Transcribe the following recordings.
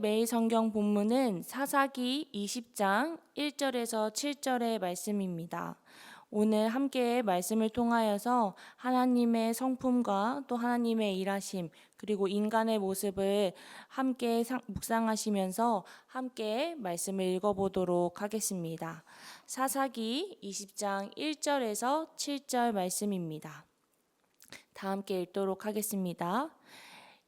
매일 성경 본문은 사사기 20장 1절에서 7절의 말씀입니다. 오늘 함께 말씀을 통하여서 하나님의 성품과 또 하나님의 일하심 그리고 인간의 모습을 함께 묵상하시면서 함께 말씀을 읽어보도록 하겠습니다. 사사기 20장 1절에서 7절 말씀입니다. 다 함께 읽도록 하겠습니다.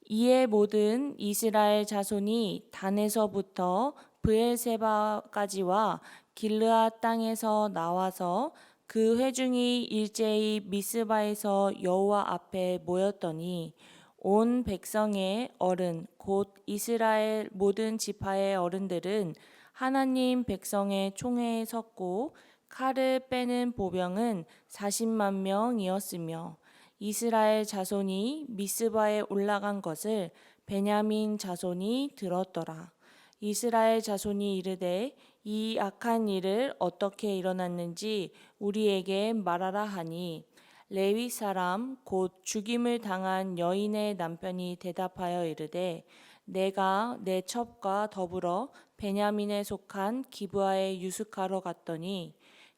이에 모든 이스라엘 자손이 단에서부터 브엘세바까지와 길르앗 땅에서 나와서 그 회중이 일제히 미스바에서 여호와 앞에 모였더니 온 백성의 어른 곧 이스라엘 모든 지파의 어른들은 하나님 백성의 총회에 섰고 칼을 빼는 보병은 40만 명이었으며 이스라엘 자손이 미스바에 올라간 것을 베냐민 자손이 들었더라. 이스라엘 자손이 이르되 이 악한 일을 어떻게 일어났는지 우리에게 말하라 하니 레위 사람 곧 죽임을 당한 여인의 남편이 대답하여 이르되 내가 내 첩과 더불어 베냐민에 속한 기브아에 유숙하러 갔더니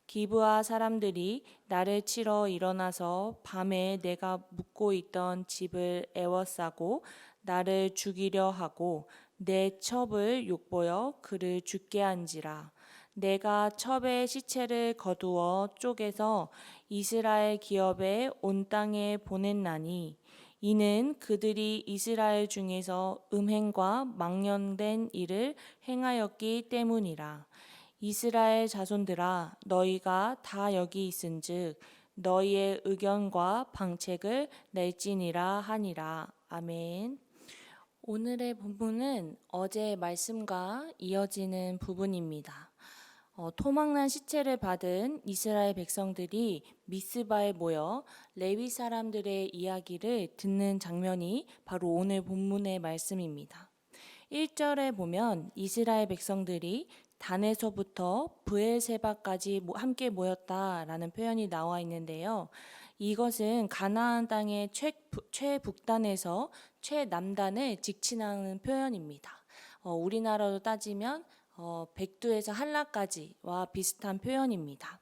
기브아 사람들이 나를 치러 일어나서 밤에 내가 묵고 있던 집을 에워싸고 나를 죽이려 하고 내 첩을 욕보여 그를 죽게 한지라. 내가 첩의 시체를 거두어 쪼개서 이스라엘 기업에 온 땅에 보냈나니 이는 그들이 이스라엘 중에서 음행과 망령된 일을 행하였기 때문이라. 이스라엘 자손들아 너희가 다 여기 있은즉 너희의 의견과 방책을 낼지니라 하니라. 아멘. 오늘의 본문은 어제의 말씀과 이어지는 부분입니다. 토막난 시체를 받은 이스라엘 백성들이 미스바에 모여 레위 사람들의 이야기를 듣는 장면이 바로 오늘 본문의 말씀입니다. 1절에 보면 이스라엘 백성들이 단에서부터 브엘세바까지 함께 모였다라는 표현이 나와 있는데요. 이것은 가나안 땅의 최북단에서 최남단을 직칭하는 표현입니다. 우리나라로 따지면 백두에서 한라까지와 비슷한 표현입니다.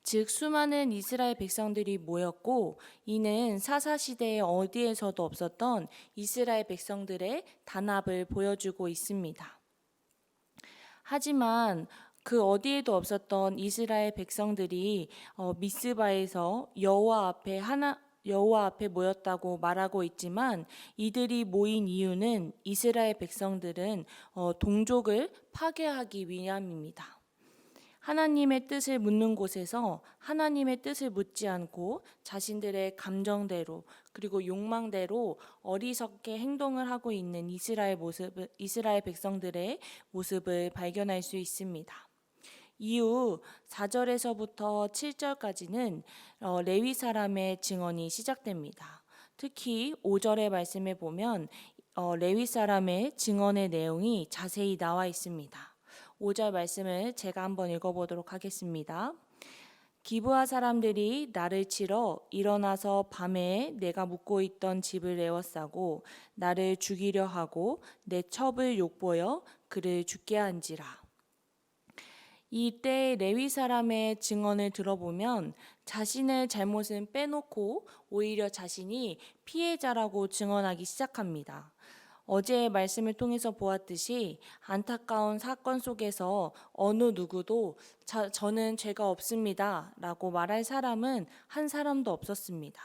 즉 수많은 이스라엘 백성들이 모였고 이는 사사시대에 어디에서도 없었던 이스라엘 백성들의 단합을 보여주고 있습니다. 하지만 그 어디에도 없었던 이스라엘 백성들이 미스바에서 여호와 앞에 모였다고 말하고 있지만 이들이 모인 이유는 이스라엘 백성들은 동족을 파괴하기 위함입니다. 하나님의 뜻을 묻는 곳에서 하나님의 뜻을 묻지 않고 자신들의 감정대로 그리고 욕망대로 어리석게 행동을 하고 있는 이스라엘 백성들의 모습을 발견할 수 있습니다. 이후 4절에서부터 7절까지는 레위 사람의 증언이 시작됩니다. 특히 5절의 말씀에 보면 레위 사람의 증언의 내용이 자세히 나와 있습니다. 5절 말씀을 제가 한번 읽어보도록 하겠습니다. 기브아 사람들이 나를 치러 일어나서 밤에 내가 묵고 있던 집을 에워싸고 나를 죽이려 하고 내 첩을 욕보여 그를 죽게 한지라. 이때 레위 사람의 증언을 들어보면 자신의 잘못은 빼놓고 오히려 자신이 피해자라고 증언하기 시작합니다. 어제의 말씀을 통해서 보았듯이 안타까운 사건 속에서 어느 누구도 저는 죄가 없습니다 라고 말할 사람은 한 사람도 없었습니다.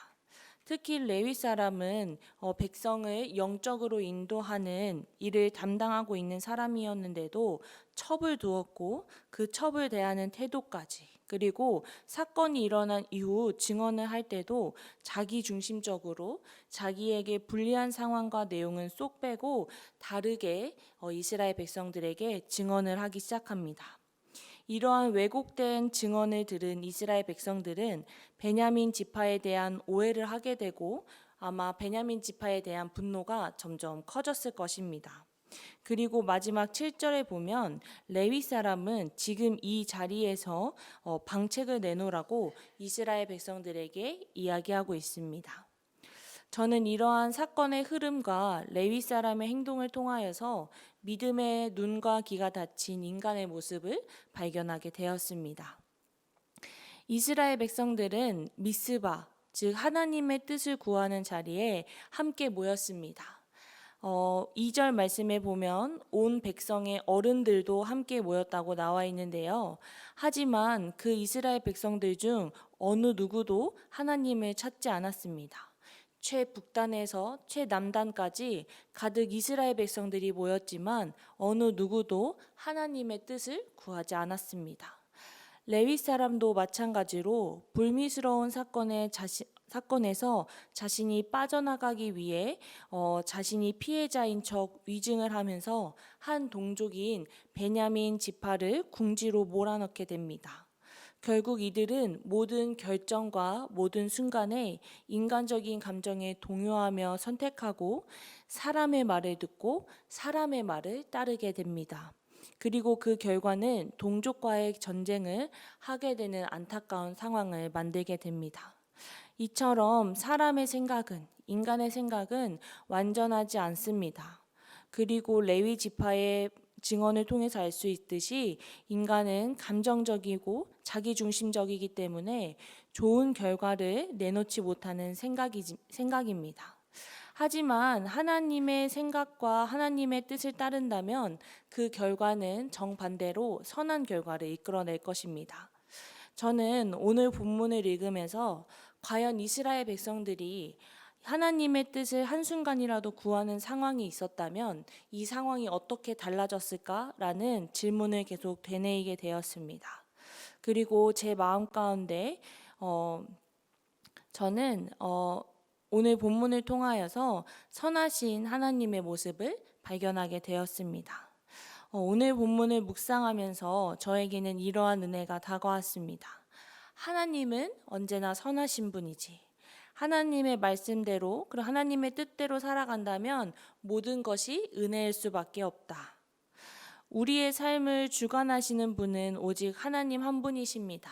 특히 레위 사람은 백성을 영적으로 인도하는 일을 담당하고 있는 사람이었는데도 첩을 두었고 그 첩을 대하는 태도까지 그리고 사건이 일어난 이후 증언을 할 때도 자기 중심적으로 자기에게 불리한 상황과 내용은 쏙 빼고 다르게 이스라엘 백성들에게 증언을 하기 시작합니다. 이러한 왜곡된 증언을 들은 이스라엘 백성들은 베냐민 지파에 대한 오해를 하게 되고 아마 베냐민 지파에 대한 분노가 점점 커졌을 것입니다. 그리고 마지막 7절에 보면 레위 사람은 지금 이 자리에서 방책을 내놓으라고 이스라엘 백성들에게 이야기하고 있습니다. 저는 이러한 사건의 흐름과 레위 사람의 행동을 통하여서 믿음의 눈과 귀가 닫힌 인간의 모습을 발견하게 되었습니다. 이스라엘 백성들은 미스바, 즉 하나님의 뜻을 구하는 자리에 함께 모였습니다. 2절 말씀에 보면 온 백성의 어른들도 함께 모였다고 나와 있는데요. 하지만 그 이스라엘 백성들 중 어느 누구도 하나님을 찾지 않았습니다. 최북단에서 최남단까지 가득 이스라엘 백성들이 모였지만 어느 누구도 하나님의 뜻을 구하지 않았습니다. 레위 사람도 마찬가지로 불미스러운 사건에서 자신이 빠져나가기 위해 자신이 피해자인 척 위증을 하면서 한 동족인 베냐민 지파를 궁지로 몰아넣게 됩니다. 결국 이들은 모든 결정과 모든 순간에 인간적인 감정에 동요하며 선택하고 사람의 말을 듣고 사람의 말을 따르게 됩니다. 그리고 그 결과는 동족과의 전쟁을 하게 되는 안타까운 상황을 만들게 됩니다. 이처럼 인간의 생각은 완전하지 않습니다. 그리고 레위 지파의 증언을 통해서 알 수 있듯이 인간은 감정적이고 자기중심적이기 때문에 좋은 결과를 내놓지 못하는 생각입니다. 하지만 하나님의 생각과 하나님의 뜻을 따른다면 그 결과는 정반대로 선한 결과를 이끌어낼 것입니다. 저는 오늘 본문을 읽으면서 과연 이스라엘 백성들이 하나님의 뜻을 한순간이라도 구하는 상황이 있었다면 이 상황이 어떻게 달라졌을까라는 질문을 계속 되뇌이게 되었습니다. 그리고 제 마음 가운데 저는 오늘 본문을 통하여서 선하신 하나님의 모습을 발견하게 되었습니다. 오늘 본문을 묵상하면서 저에게는 이러한 은혜가 다가왔습니다. 하나님은 언제나 선하신 분이지. 하나님의 말씀대로, 그리고 하나님의 뜻대로 살아간다면 모든 것이 은혜일 수밖에 없다. 우리의 삶을 주관하시는 분은 오직 하나님 한 분이십니다.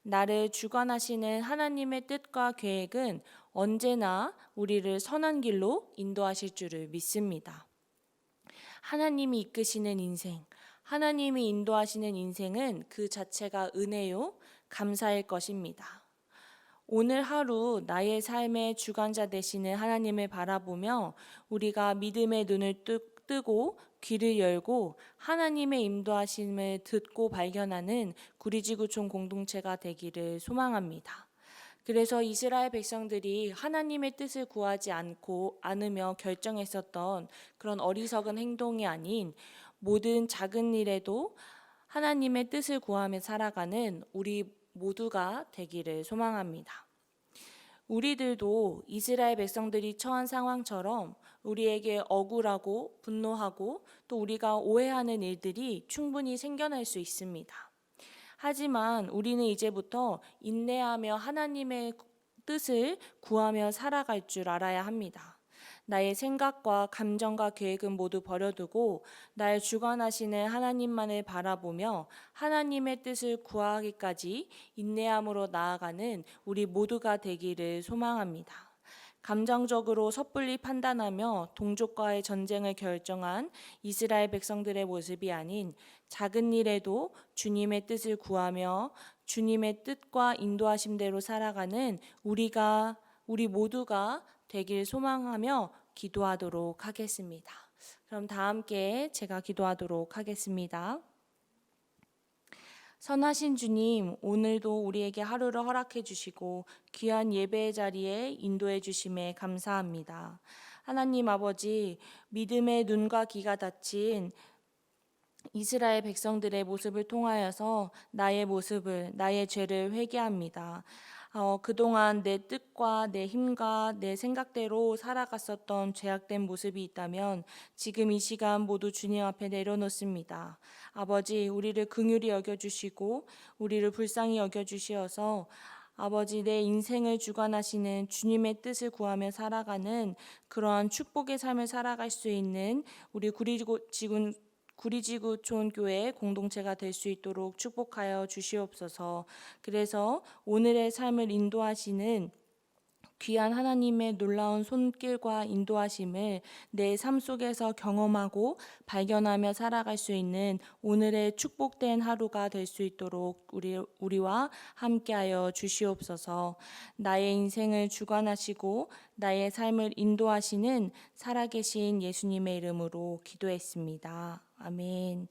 나를 주관하시는 하나님의 뜻과 계획은 언제나 우리를 선한 길로 인도하실 줄을 믿습니다. 하나님이 이끄시는 인생, 하나님이 인도하시는 인생은 그 자체가 은혜요, 감사일 것입니다. 오늘 하루 나의 삶의 주관자 되시는 하나님을 바라보며 우리가 믿음의 눈을 뜨고 귀를 열고 하나님의 인도하심을 듣고 발견하는 구리지구촌 공동체가 되기를 소망합니다. 그래서 이스라엘 백성들이 하나님의 뜻을 구하지 않으며 결정했었던 그런 어리석은 행동이 아닌 모든 작은 일에도 하나님의 뜻을 구하며 살아가는 우리 모두가 되기를 소망합니다. 우리들도 이스라엘 백성들이 처한 상황처럼 우리에게 억울하고 분노하고 또 우리가 오해하는 일들이 충분히 생겨날 수 있습니다. 하지만 우리는 이제부터 인내하며 하나님의 뜻을 구하며 살아갈 줄 알아야 합니다. 나의 생각과 감정과 계획은 모두 버려두고 날 주관하시는 하나님만을 바라보며 하나님의 뜻을 구하기까지 인내함으로 나아가는 우리 모두가 되기를 소망합니다. 감정적으로 섣불리 판단하며 동족과의 전쟁을 결정한 이스라엘 백성들의 모습이 아닌 작은 일에도 주님의 뜻을 구하며 주님의 뜻과 인도하심대로 살아가는 우리 모두가 되길 소망하며 기도하도록 하겠습니다. 그럼 다 함께 제가 기도하도록 하겠습니다. 선하신 주님, 오늘도 우리에게 하루를 허락해 주시고 귀한 예배의 자리에 인도해 주심에 감사합니다. 하나님 아버지, 믿음의 눈과 귀가 닫힌 이스라엘 백성들의 모습을 통하여서 나의 죄를 회개합니다. 그동안 내 뜻과 내 힘과 내 생각대로 살아갔었던 죄악된 모습이 있다면 지금 이 시간 모두 주님 앞에 내려놓습니다. 아버지, 우리를 긍휼히 여겨주시고 우리를 불쌍히 여겨주시어서 아버지, 내 인생을 주관하시는 주님의 뜻을 구하며 살아가는 그러한 축복의 삶을 살아갈 수 있는 우리 구리지구촌 교회 공동체가 될 수 있도록 축복하여 주시옵소서. 그래서 오늘의 삶을 인도하시는 귀한 하나님의 놀라운 손길과 인도하심을 내 삶 속에서 경험하고 발견하며 살아갈 수 있는 오늘의 축복된 하루가 될 수 있도록 우리와 함께하여 주시옵소서. 나의 인생을 주관하시고 나의 삶을 인도하시는 살아계신 예수님의 이름으로 기도했습니다. 아멘.